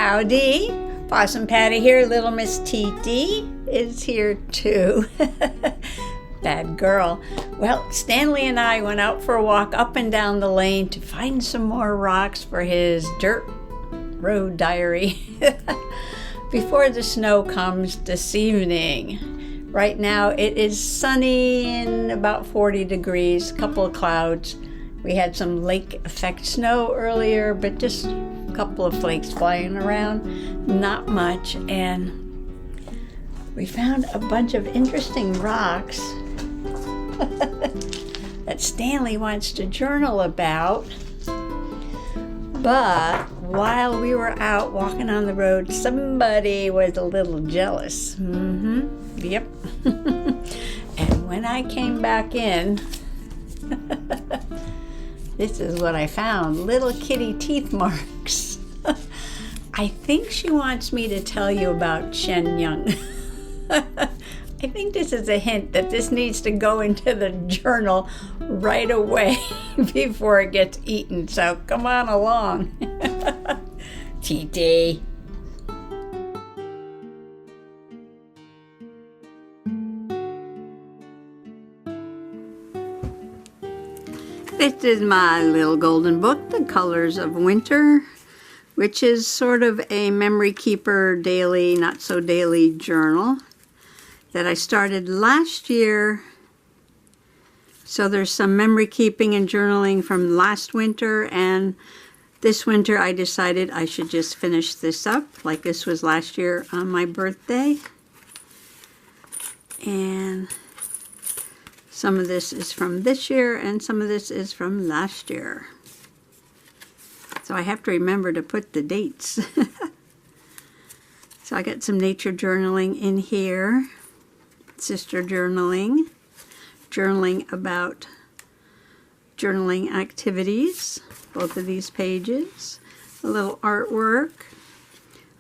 Howdy, Possum Patty here. Little Miss TT is here too. Bad girl. Well, Stanley and I went out for a walk up and down the lane to find some more rocks for his dirt road diary before the snow comes this evening. Right now it is sunny and about 40 degrees, a couple of clouds. We had some lake effect snow earlier, but just a couple of flakes flying around, not much. And we found a bunch of interesting rocks that Stanley wants to journal about. But while we were out walking on the road, somebody was a little jealous. Yep. And when I came back in, this is what I found. Little kitty teeth marks. I think she wants me to tell you about Shen Yung. I think this is a hint that this needs to go into the journal right away before it gets eaten. So come on along. TT. This is my little golden book, The Colors of Winter, which is sort of a memory keeper daily, not so daily journal that I started last year. So there's some memory keeping and journaling from last winter, and this winter I decided I should just finish this up like this was last year on my birthday. And some of this is from this year and some of this is from last year. So I have to remember to put the dates. So I got some nature journaling in here. Sister journaling. Journaling about journaling activities. Both of these pages. A little artwork.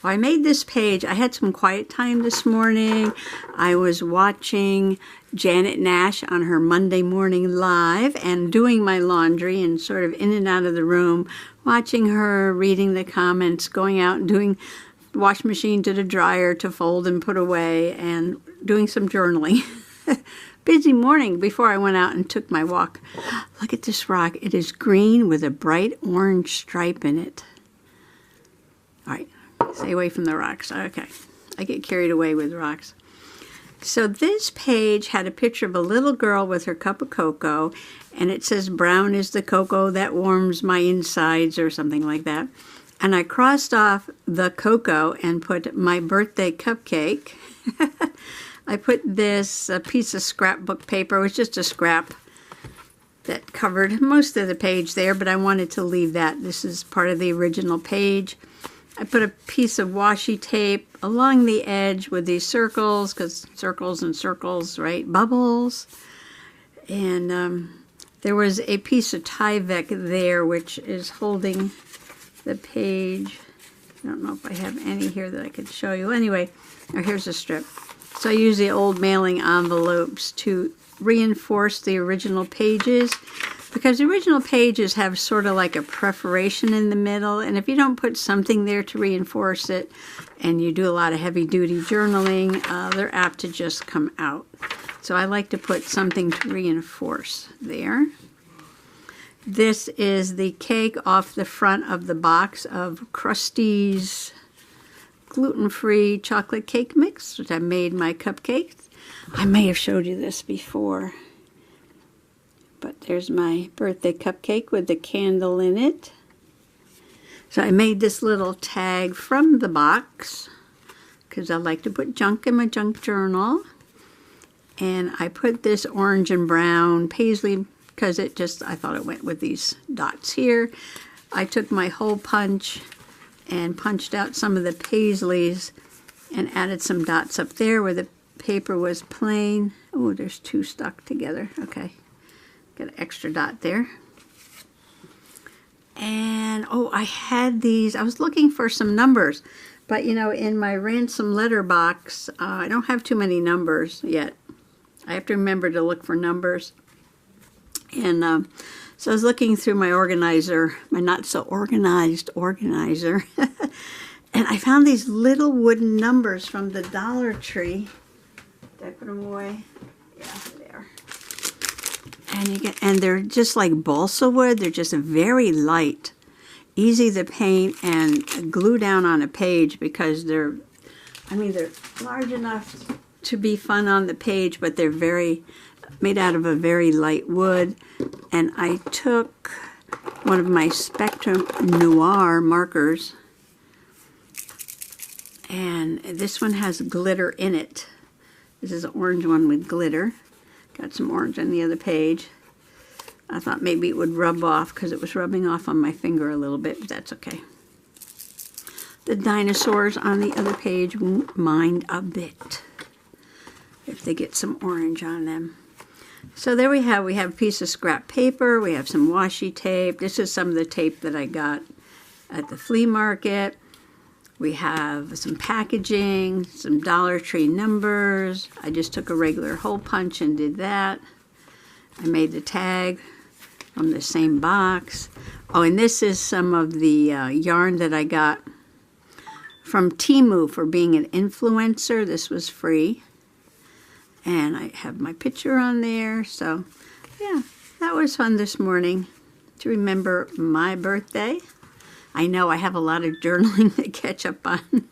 I made this page. I had some quiet time this morning. I was watching Janet Nash on her Monday morning live and doing my laundry and sort of in and out of the room, watching her, reading the comments, going out and doing the wash machine to the dryer to fold and put away, and doing some journaling. Busy morning before I went out and took my walk. Look at this rock. It is green with a bright orange stripe in it. All right. Stay away from the rocks. Okay. I get carried away with rocks. So this page had a picture of a little girl with her cup of cocoa, and it says, "Brown is the cocoa that warms my insides," or something like that. And I crossed off the cocoa and put my birthday cupcake. I put this piece of scrapbook paper. It was just a scrap that covered most of the page there, but I wanted to leave that. This is part of the original page. I put a piece of washi tape along the edge with these circles, because circles and circles, right? Bubbles. And there was a piece of Tyvek there, which is holding the page. I don't know if I have any here that I could show you. Anyway, here's a strip. So I use the old mailing envelopes to reinforce the original pages, because the original pages have sort of like a perforation in the middle, and if you don't put something there to reinforce it, and you do a lot of heavy-duty journaling, they're apt to just come out. So I like to put something to reinforce there. This is the cake off the front of the box of Krusty's gluten-free chocolate cake mix, which I made my cupcakes. I may have showed you this before. But there's my birthday cupcake with the candle in it. So I made this little tag from the box because I like to put junk in my junk journal. And I put this orange and brown paisley because I thought it went with these dots here. I took my hole punch and punched out some of the paisleys and added some dots up there where the paper was plain. Oh, there's two stuck together. Okay. Got an extra dot there. And, I had these. I was looking for some numbers. But, in my ransom letter box, I don't have too many numbers yet. I have to remember to look for numbers. And so I was looking through my organizer, my not-so-organized organizer. And I found these little wooden numbers from the Dollar Tree. Did I put them away? Yeah, there. And they're just like balsa wood. They're just very light, easy to paint and glue down on a page because they're large enough to be fun on the page, but they're made out of a very light wood. And I took one of my Spectrum Noir markers, and this one has glitter in it. This is an orange one with glitter. Got some orange on the other page. I thought maybe it would rub off because it was rubbing off on my finger a little bit, but that's okay. The dinosaurs on the other page won't mind a bit if they get some orange on them. So there we have a piece of scrap paper. We have some washi tape. This is some of the tape that I got at the flea market. We have some packaging, some Dollar Tree numbers. I just took a regular hole punch and did that. I made the tag from the same box. Oh, and this is some of the yarn that I got from Temu for being an influencer. This was free. And I have my picture on there. So, yeah, that was fun this morning to remember my birthday. I know I have a lot of journaling to catch up on.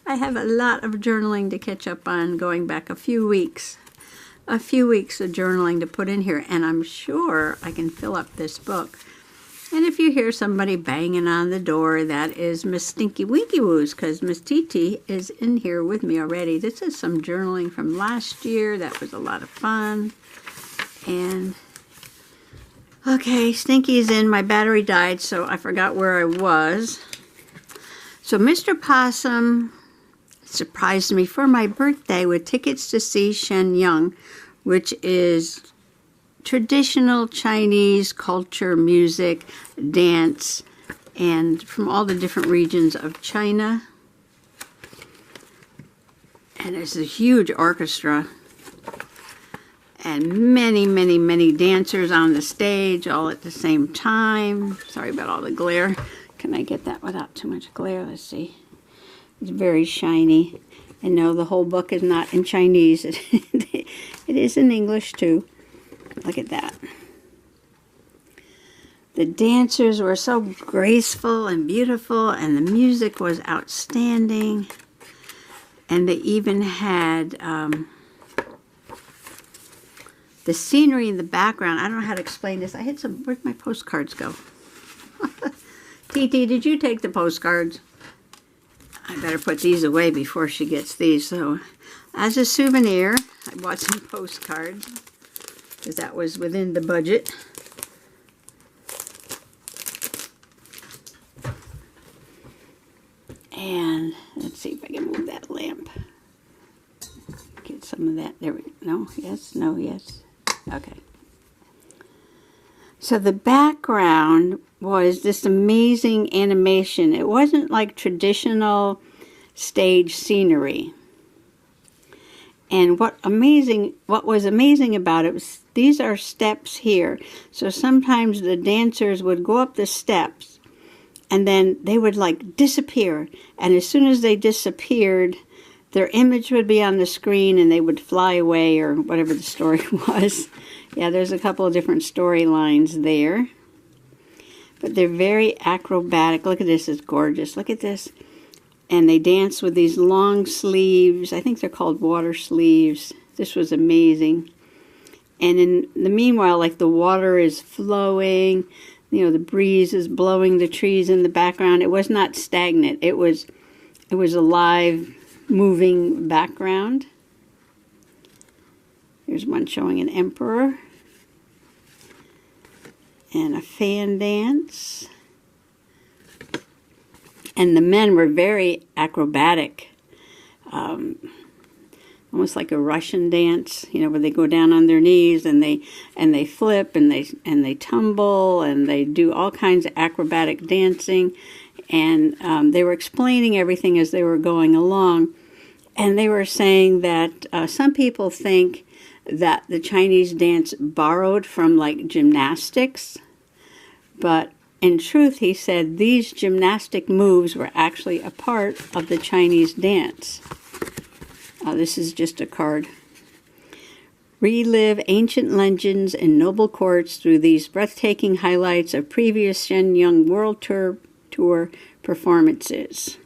I have a lot of journaling to catch up on going back a few weeks. A few weeks of journaling to put in here. And I'm sure I can fill up this book. And if you hear somebody banging on the door, that is Miss Stinky Winky Woos, because Miss TT is in here with me already. This is some journaling from last year. That was a lot of fun. And, okay, Stinky's in. My battery died, so I forgot where I was. So Mr. Possum surprised me for my birthday with tickets to see Shenyang, which is traditional Chinese culture, music, dance, and from all the different regions of China. And there's a huge orchestra and many, many, many dancers on the stage all at the same time. Sorry about all the glare. Can I get that without too much glare? Let's see. It's very shiny. And no, the whole book is not in Chinese. It is in English too. Look at that. The dancers were so graceful and beautiful, and the music was outstanding. And they even had the scenery in the background. I don't know how to explain this. I had some, where'd my postcards go? TT, did you take the postcards? I better put these away before she gets these. So, as a souvenir, I bought some postcards, because that was within the budget. And let's see if I can move that lamp. Get some of that. There we go. No, yes, no, yes. Okay. So the background was this amazing animation. It wasn't like traditional stage scenery. And what was amazing about it was these are steps here. So sometimes the dancers would go up the steps and then they would like disappear. And as soon as they disappeared, their image would be on the screen and they would fly away or whatever the story was. Yeah, there's a couple of different storylines there. But they're very acrobatic. Look at this, it's gorgeous. Look at this. And they dance with these long sleeves. I think they're called water sleeves. This was amazing. And in the meanwhile, like the water is flowing, you know, the breeze is blowing the trees in the background. It was not stagnant. It was a live, moving background. Here's one showing an emperor and a fan dance. And the men were very acrobatic, almost like a Russian dance, you know, where they go down on their knees and they flip and they tumble and they do all kinds of acrobatic dancing. And they were explaining everything as they were going along. And they were saying that some people think that the Chinese dance borrowed from like gymnastics, but in truth, he said, these gymnastic moves were actually a part of the Chinese dance. This is just a card. Relive ancient legends and noble courts through these breathtaking highlights of previous Shenyang World Tour performances.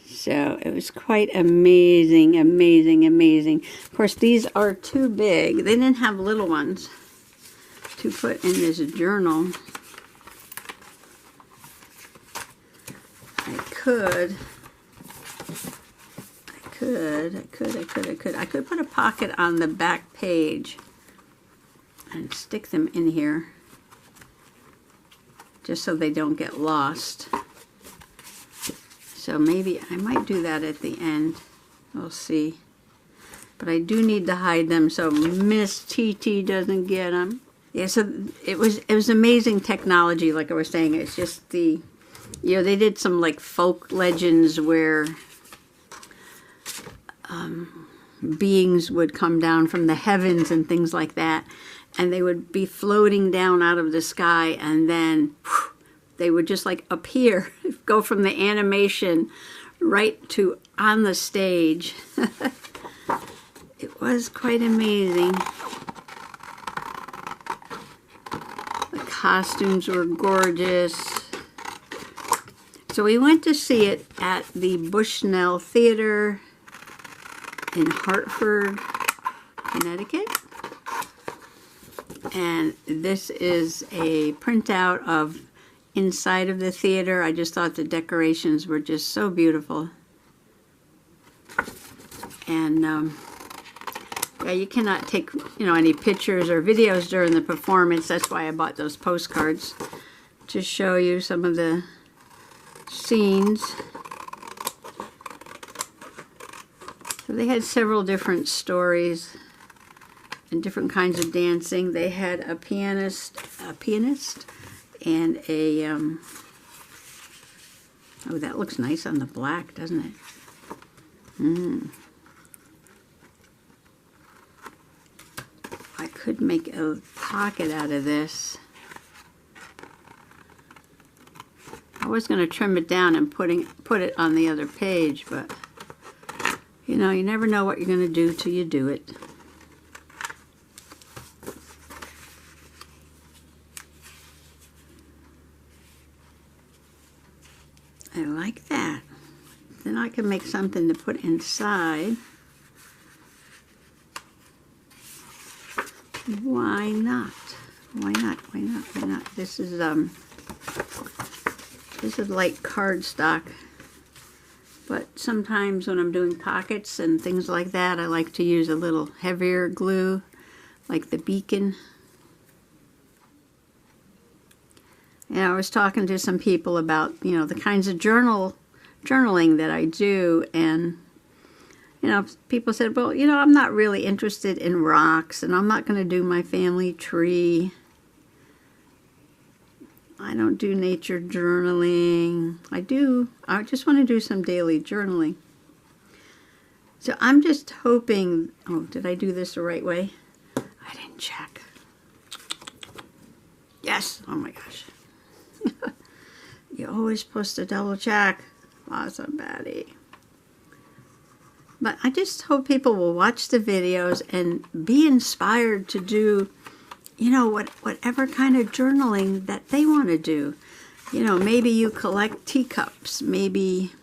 So it was quite amazing, amazing, amazing. Of course, these are too big. They didn't have little ones to put in this journal. I could put a pocket on the back page and stick them in here just so they don't get lost. So maybe I might do that at the end. We'll see. But I do need to hide them so Miss TT doesn't get them. Yeah, so it was amazing technology, like I was saying. It's just the, you know, they did some like folk legends where beings would come down from the heavens and things like that, and they would be floating down out of the sky, and then they would just like appear, go from the animation right to on the stage. It was quite amazing. The costumes were gorgeous. So we went to see it at the Bushnell Theater in Hartford, Connecticut. And this is a printout of inside of the theater. I just thought the decorations were just so beautiful. And yeah, you cannot take, you know, any pictures or videos during the performance. That's why I bought those postcards to show you some of the scenes. So they had several different stories and different kinds of dancing. They had a pianist and a, oh, that looks nice on the black, doesn't it? I could make a pocket out of this. I was going to trim it down and put it on the other page, but you know, you never know what you're going to do till you do it. I like that. Then I can make something to put inside. Why not? Why not? Why not? Why not? This is light cardstock. But sometimes when I'm doing pockets and things like that, I like to use a little heavier glue, like the beacon. And I was talking to some people about, you know, the kinds of journaling that I do, and you know, people said, well, you know, I'm not really interested in rocks, and I'm not going to do my family tree. I don't do nature journaling. I just want to do some daily journaling. So I'm just hoping, oh, did I do this the right way? I didn't check. Yes, oh my gosh. You're always supposed to double check. Awesome, Patty. But I just hope people will watch the videos and be inspired to do, you know, whatever kind of journaling that they want to do. You know, maybe you collect teacups. Maybe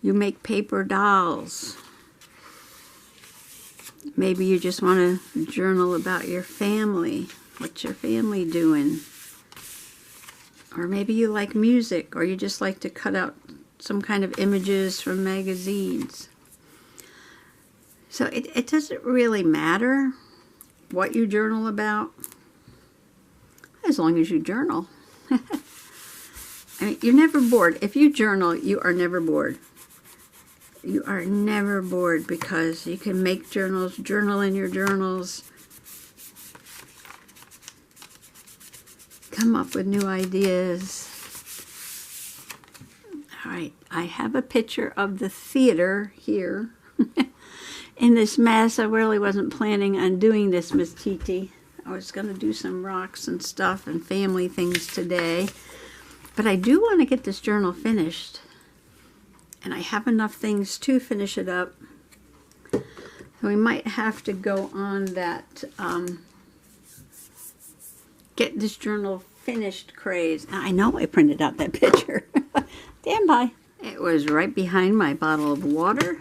you make paper dolls. Maybe you just want to journal about your family. What's your family doing? Or maybe you like music, or you just like to cut out some kind of images from magazines. So it doesn't really matter what you journal about, as long as you journal. I mean, you're never bored. If you journal, you are never bored. You are never bored because you can make journals, journal in your journals, come up with new ideas. All right, I have a picture of the theater here. In this mess, I really wasn't planning on doing this, Miss TT. I was going to do some rocks and stuff and family things today. But I do want to get this journal finished. And I have enough things to finish it up. So we might have to go on that get this journal finished craze. I know I printed out that picture. Stand by. It was right behind my bottle of water.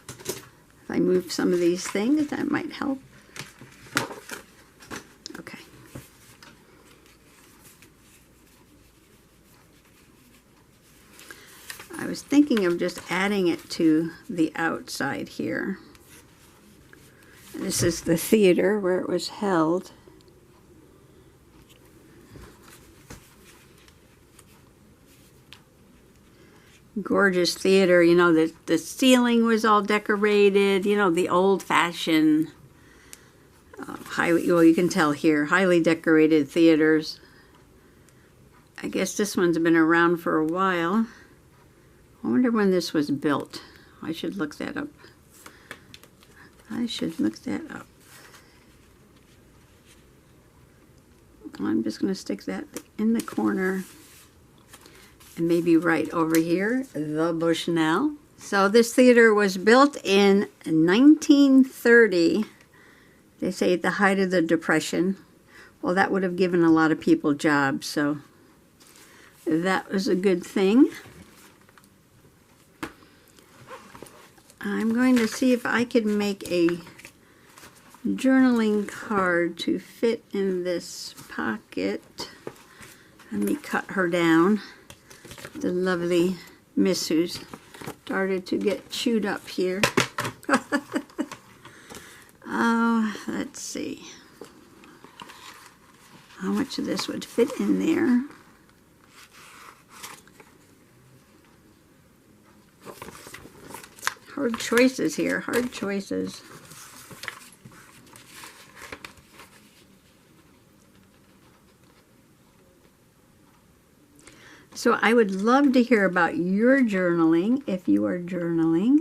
If I move some of these things, that might help. Okay. I was thinking of just adding it to the outside here. And this is the theater where it was held. Gorgeous theater, you know, the ceiling was all decorated, you know, the old-fashioned, highly, well, you can tell here, highly decorated theaters. I guess this one's been around for a while. I wonder when this was built. I should look that up. I should look that up. I'm just going to stick that in the corner. And maybe right over here, the Bushnell. So this theater was built in 1930. They say at the height of the Depression. Well, that would have given a lot of people jobs, so that was a good thing. I'm going to see if I can make a journaling card to fit in this pocket. Let me cut her down. The lovely Miss who's started to get chewed up here. Oh, let's see. How much of this would fit in there? Hard choices here, hard choices. So I would love to hear about your journaling, if you are journaling.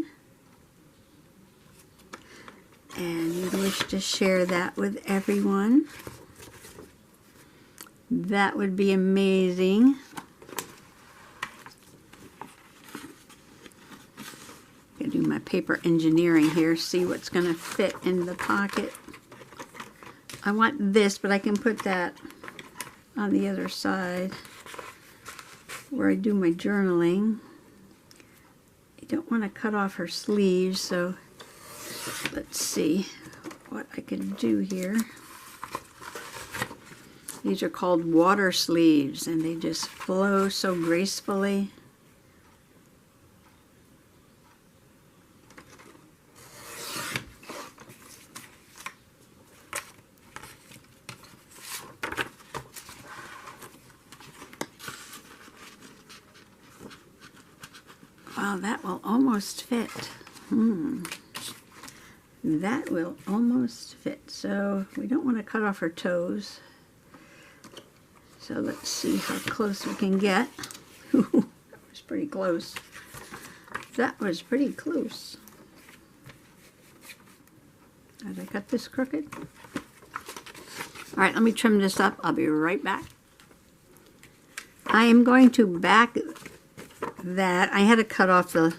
And you wish to share that with everyone. That would be amazing. I'm going to do my paper engineering here, see what's going to fit in the pocket. I want this, but I can put that on the other side where I do my journaling. I don't want to cut off her sleeves, so let's see what I can do here. These are called water sleeves, and they just flow so gracefully. Wow, that will almost fit. That will almost fit. So we don't want to cut off her toes. So let's see how close we can get. That was pretty close. That was pretty close. Did I cut this crooked? All right, let me trim this up. I'll be right back. I am going to back that. I had to cut off the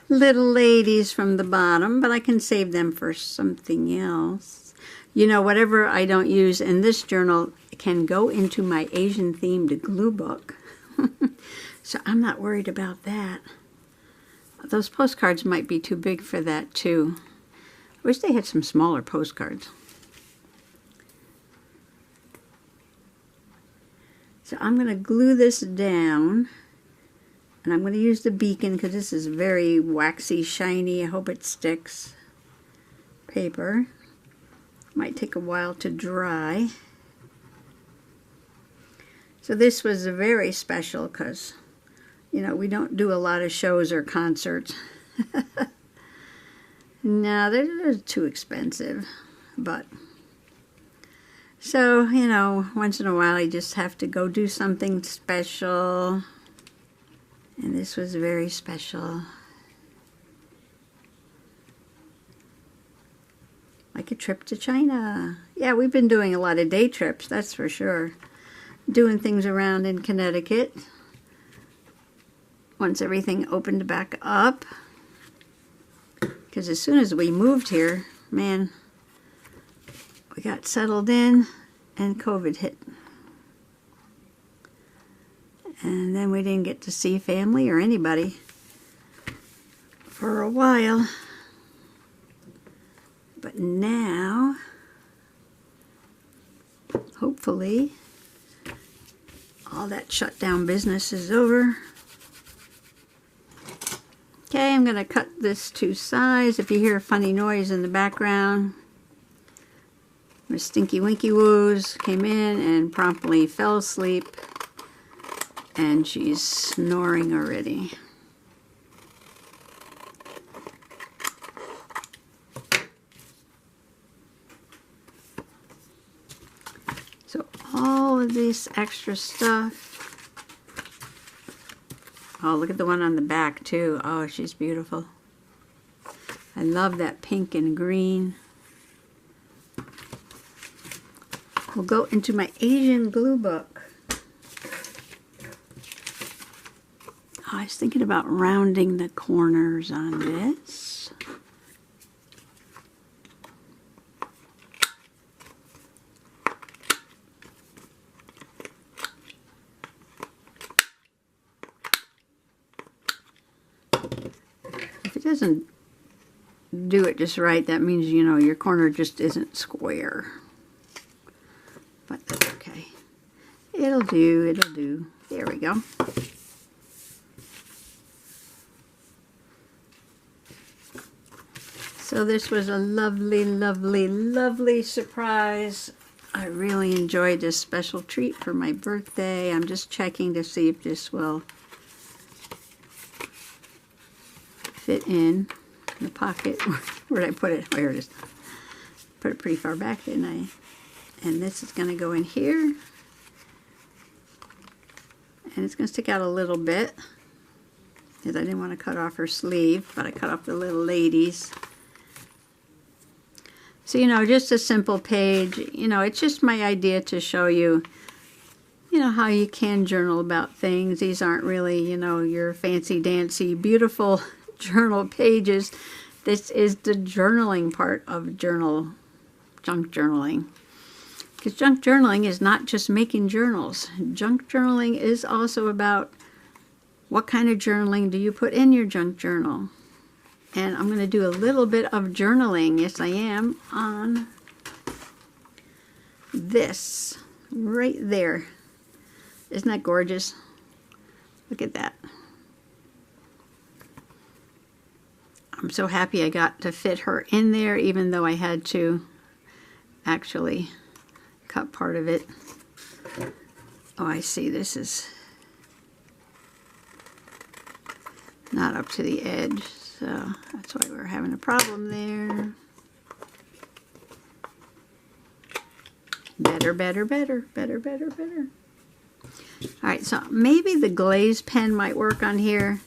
little ladies from the bottom, but I can save them for something else. You know, whatever I don't use in this journal can go into my Asian themed glue book. So I'm not worried about that. Those postcards might be too big for that too. I wish they had some smaller postcards. So I'm going to glue this down. And I'm going to use the beacon because this is very waxy, shiny. I hope it sticks. Paper. Might take a while to dry. So this was very special because, you know, we don't do a lot of shows or concerts. No, they're too expensive. But, so, you know, once in a while you just have to go do something special. And this was very special. Like a trip to China. Yeah, we've been doing a lot of day trips, that's for sure. Doing things around in Connecticut. Once everything opened back up. Because as soon as we moved here, man, we got settled in and COVID hit. And then we didn't get to see family or anybody for a while. But now, hopefully, all that shut down business is over. Okay, I'm going to cut this to size. If you hear a funny noise in the background, Miss Stinky Winky Woos came in and promptly fell asleep. And she's snoring already. So all of this extra stuff. Oh, look at the one on the back too. Oh, she's beautiful. I love that pink and green. We'll go into my Asian glue book. Oh, I was thinking about rounding the corners on this. If it doesn't do it just right, that means, you know, your corner just isn't square. But that's okay. It'll do, it'll do. There we go. So this was a lovely, lovely, lovely surprise. I really enjoyed this special treat for my birthday. I'm just checking to see if this will fit in the pocket. Where did I put it? Oh, here it is. Put it pretty far back, didn't I? And this is going to go in here. And it's going to stick out a little bit, because I didn't want to cut off her sleeve, but I cut off the little ladies. So, you know, just a simple page. You know, it's just my idea to show you, you know, how you can journal about things. These aren't really, you know, your fancy-dancy, beautiful journal pages. This is the journaling part of junk journaling. Because junk journaling is not just making journals. Junk journaling is also about what kind of journaling do you put in your junk journal. And I'm going to do a little bit of journaling, yes I am, on this right there. Isn't that gorgeous? Look at that. I'm so happy I got to fit her in there, even though I had to actually cut part of it. Oh, I see, this is not up to the edge. So that's why we're having a problem there. Better, better, better, better, better, better. Alright, so maybe the glaze pen might work on here,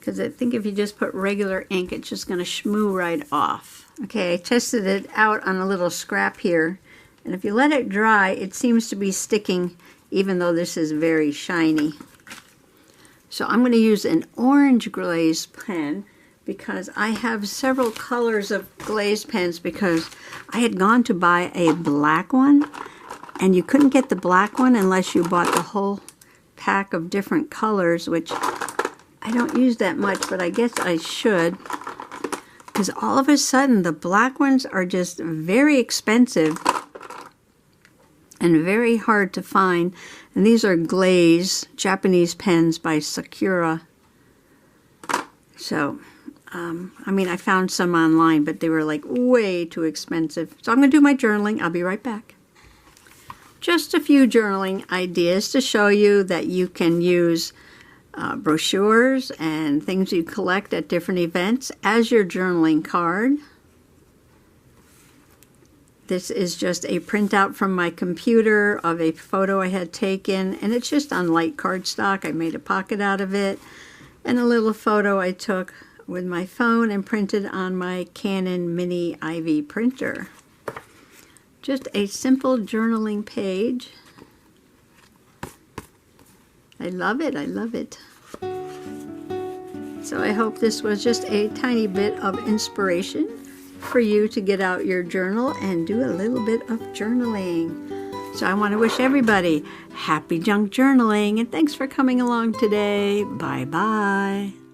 because I think if you just put regular ink, it's just going to shmoo right off. Okay, I tested it out on a little scrap here, and if you let it dry, it seems to be sticking, even though this is very shiny. So I'm going to use an orange glaze pen, because I have several colors of glaze pens, because I had gone to buy a black one, and you couldn't get the black one unless you bought the whole pack of different colors, which I don't use that much, but I guess I should, because all of a sudden the black ones are just very expensive and very hard to find. And these are glaze Japanese pens by Sakura. So I mean, I found some online, but they were like way too expensive. So I'm going to do my journaling. I'll be right back. Just a few journaling ideas to show you that you can use brochures and things you collect at different events as your journaling card. This is just a printout from my computer of a photo I had taken, and it's just on light cardstock. I made a pocket out of it, and a little photo I took with my phone and printed on my Canon Mini IV printer. Just a simple journaling page. I love it. I love it. So I hope this was just a tiny bit of inspiration for you to get out your journal and do a little bit of journaling. So I want to wish everybody happy junk journaling, and thanks for coming along today. Bye-bye.